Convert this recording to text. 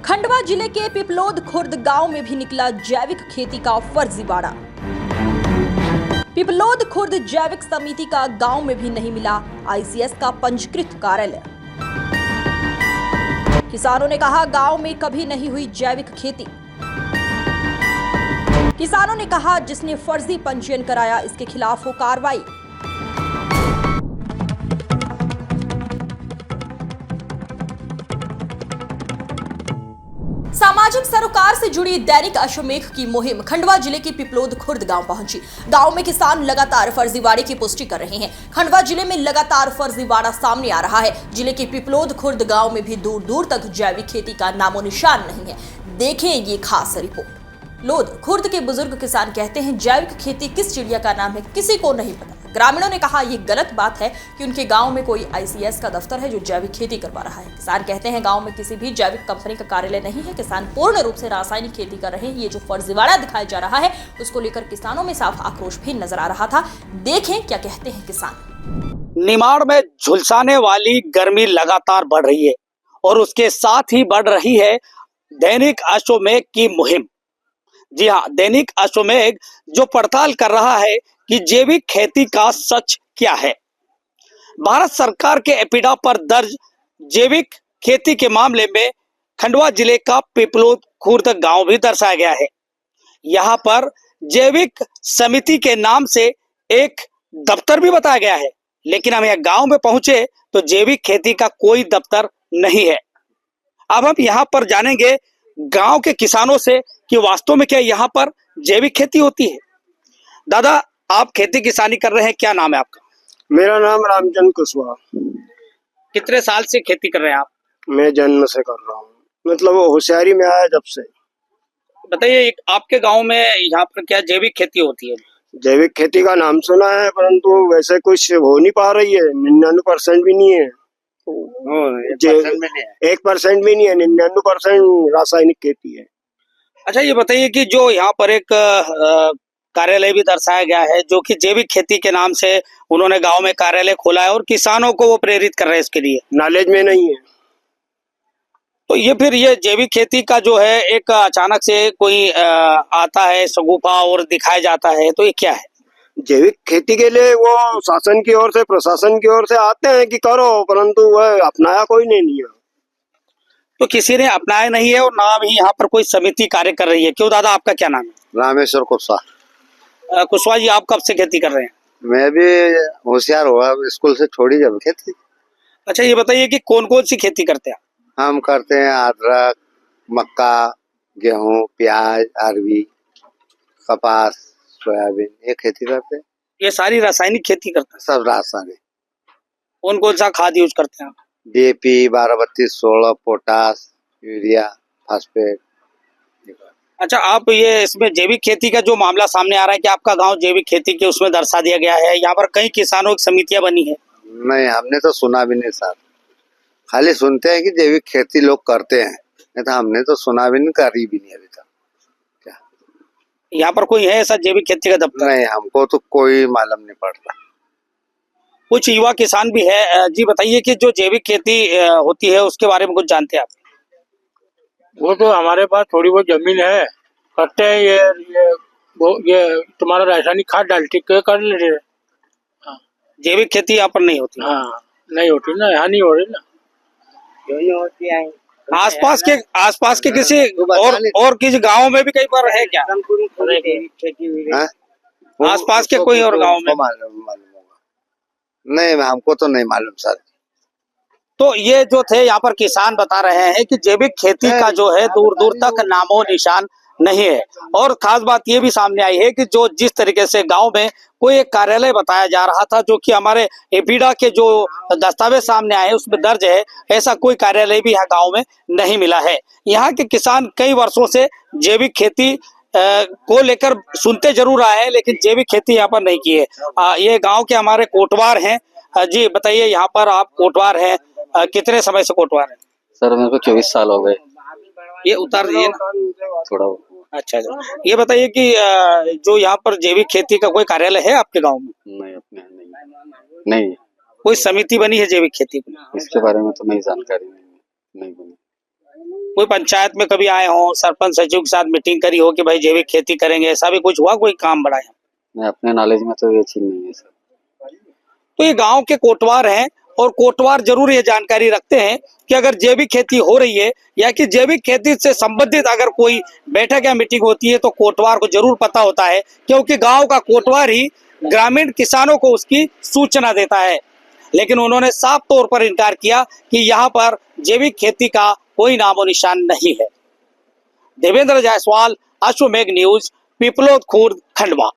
खंडवा जिले के पिपलोद खुर्द गांव में भी निकला जैविक खेती का फर्जीवाड़ा। पिपलोद खुर्द जैविक समिति का गांव में भी नहीं मिला आईसीएस का पंजीकृत कार्यालय। किसानों ने कहा गांव में कभी नहीं हुई जैविक खेती। किसानों ने कहा जिसने फर्जी पंजीयन कराया इसके खिलाफ हो कार्रवाई। सामाजिक सरोकार से जुड़ी दैनिक अश्वमेघ की मुहिम खंडवा जिले के पिपलोद खुर्द गांव पहुंची। गांव में किसान लगातार फर्जीवाड़े की पुष्टि कर रहे हैं। खंडवा जिले में लगातार फर्जीवाड़ा सामने आ रहा है। जिले के पिपलोद खुर्द गांव में भी दूर दूर तक जैविक खेती का नामो निशान नहीं है। देखें ये खास रिपोर्ट। लोद खुर्द के बुजुर्ग किसान कहते हैं जैविक खेती किस चिड़िया का नाम है किसी को नहीं पता। ग्रामीणों ने कहा ये गलत बात है कि उनके गांव में कोई आईसीएस का दफ्तर है जो जैविक खेती करवा रहा है। किसान कहते हैं गांव में किसी भी जैविक कंपनी का कार्यालय नहीं है। किसान पूर्ण रूप से रासायनिक खेती कर रहे हैं। ये जो फर्जीवाड़ा दिखाया जा रहा है उसको लेकर किसानों में साफ आक्रोश भी नजर आ रहा था। देखें क्या कहते हैं किसान। निमाड़ में झुलसाने वाली गर्मी लगातार बढ़ रही है और उसके साथ ही बढ़ रही है दैनिक अश्वमेघ की मुहिम। जी हाँ, दैनिक अश्वमेघ जो पड़ताल कर रहा है कि जैविक खेती का सच क्या है। भारत सरकार के एपिडा पर दर्ज जैविक खेती के मामले में खंडवा जिले का पिपलोद खुर्द गांव भी दर्शाया गया है। यहाँ पर जैविक समिति के नाम से एक दफ्तर भी बताया गया है, लेकिन हम यहाँ गांव में पहुंचे तो जैविक खेती का कोई दफ्तर नहीं है। अब हम यहाँ पर जानेंगे गांव के किसानों से कि वास्तव में क्या यहाँ पर जैविक खेती होती है। दादा, आप खेती किसानी कर रहे हैं, क्या नाम है आपका? मेरा नाम रामचंद्र कुशवाहा। कितने साल से खेती कर रहे हैं आप? मैं जन्म से कर रहा हूँ, मतलब वो होशियारी में आया जब से। बताइए, आपके गांव में यहाँ पर क्या जैविक खेती होती है? जैविक खेती का नाम सुना है, परंतु वैसे कुछ हो नहीं पा रही है। 99% भी नहीं है, 1% भी नहीं है, 99% रासायनिक खेती है। अच्छा, ये बताइए कि जो यहाँ पर एक कार्यालय भी दर्शाया गया है जो कि जैविक खेती के नाम से उन्होंने गांव में कार्यालय खोला है और किसानों को वो प्रेरित कर रहे हैं इसके लिए, नॉलेज में नहीं है। तो ये फिर ये जैविक खेती का जो है एक अचानक से कोई आता है शगुफा और दिखाया जाता है, तो ये क्या है? जैविक खेती के लिए वो शासन की ओर से, प्रशासन की ओर से आते हैं कि करो, परंतु वह अपनाया कोई नहीं है। तो किसी ने अपनाया नहीं है और ना भी यहाँ पर कोई समिति कार्य कर रही है। क्यों दादा, आपका क्या नाम है? रामेश्वर कुशवाहा। कुशवाहा जी, आप कब से खेती कर रहे हैं? मैं भी होशियार हुआ, स्कूल से छोड़ी जब खेती। अच्छा, ये बताइए कि कौन कौन सी खेती करते हैं? हम करते हैं अदरक, मक्का, गेहूं, प्याज, अरबी, कपास, सोयाबीन, ये खेती करते हैं। ये सारी रासायनिक खेती करते हैं? सब रासायनिक। कौन कौन सा खाद यूज करते हैं आप? DAP, 12-32-16, potash, urea, phosphate. अच्छा, आप ये इसमें जैविक खेती का जो मामला सामने आ रहा है कि आपका गांव जैविक खेती के उसमें दर्शा दिया गया है, यहाँ पर कई किसानों की समितियां बनी है। नहीं, हमने तो सुना भी नहीं सर, खाली सुनते हैं कि जैविक खेती लोग करते हैं, नहीं तो हमने तो सुना भी नहीं, करी भी नहीं अभी तक। क्या यहाँ पर कोई है ऐसा जैविक खेती का दफ्तर? नहीं, हमको तो कोई मालूम नहीं पड़ता। कुछ युवा किसान भी है। जी बताइए कि जो जैविक खेती होती है उसके बारे में कुछ जानते हैं आप? वो तो हमारे पास थोड़ी बहुत जमीन है, करते हैं ये तुम्हारा रासायनिक खाद डालते कर लेते हैं। जैविक खेती यहाँ पर नहीं होती? हाँ, नहीं होती ना, यहाँ नहीं हो रही ना। यही होती है आसपास के किसी और किसी गांव में भी कई बार है क्या? आसपास के कोई और गांव में? मालूम होगा, नहीं हमको तो नहीं मालूम सर। तो ये जो थे यहाँ पर किसान बता रहे हैं कि जैविक खेती का जो है दूर दूर तक नामो निशान नहीं है। और खास बात ये भी सामने आई है कि जो जिस तरीके से गांव में कोई एक कार्यालय बताया जा रहा था जो कि हमारे एपीडा के जो दस्तावेज सामने आए उसमें दर्ज है, ऐसा कोई कार्यालय भी यहाँ गांव में नहीं मिला है। यहाँ के किसान कई वर्षों से जैविक खेती को लेकर सुनते जरूर आए हैं, लेकिन जैविक खेती यहाँ पर नहीं की है। ये गाँव के हमारे कोटवार हैं। जी बताइए, यहाँ पर आप कोटवार हैं, कितने समय से कोटवार हैं? सर मेरे को 24 साल हो गए। ये उतार दिए थोड़ा। अच्छा, ये बताइए कि जो यहाँ पर जैविक खेती का कोई कार्यालय है आपके गांव में? नहीं, अपने नहीं। कोई समिति बनी है जैविक खेती की? इसके बारे में तो नहीं जानकारी नहीं बनी। कोई पंचायत में कभी आए हो, सरपंच सचिव के साथ मीटिंग करी हो कि भाई जैविक खेती करेंगे, ऐसा भी कुछ हुआ, कोई काम बढ़ाया? मैं अपने नॉलेज में तो ये चीज नहीं है सर। तो ये गांव के कोटवार हैं और कोटवार जरूर ये जानकारी रखते हैं कि अगर जैविक खेती हो रही है या कि जैविक खेती से संबंधित अगर कोई बैठक या मीटिंग होती है तो कोटवार को जरूर पता होता है, क्योंकि गांव का कोटवार ही ग्रामीण किसानों को उसकी सूचना देता है। लेकिन उन्होंने साफ तौर पर इनकार किया कि यहाँ पर जैविक खेती का कोई नामो निशान नहीं है। देवेंद्र जायसवाल, अश्वमेघ न्यूज, पिपलोद खुर्द, खंडवा।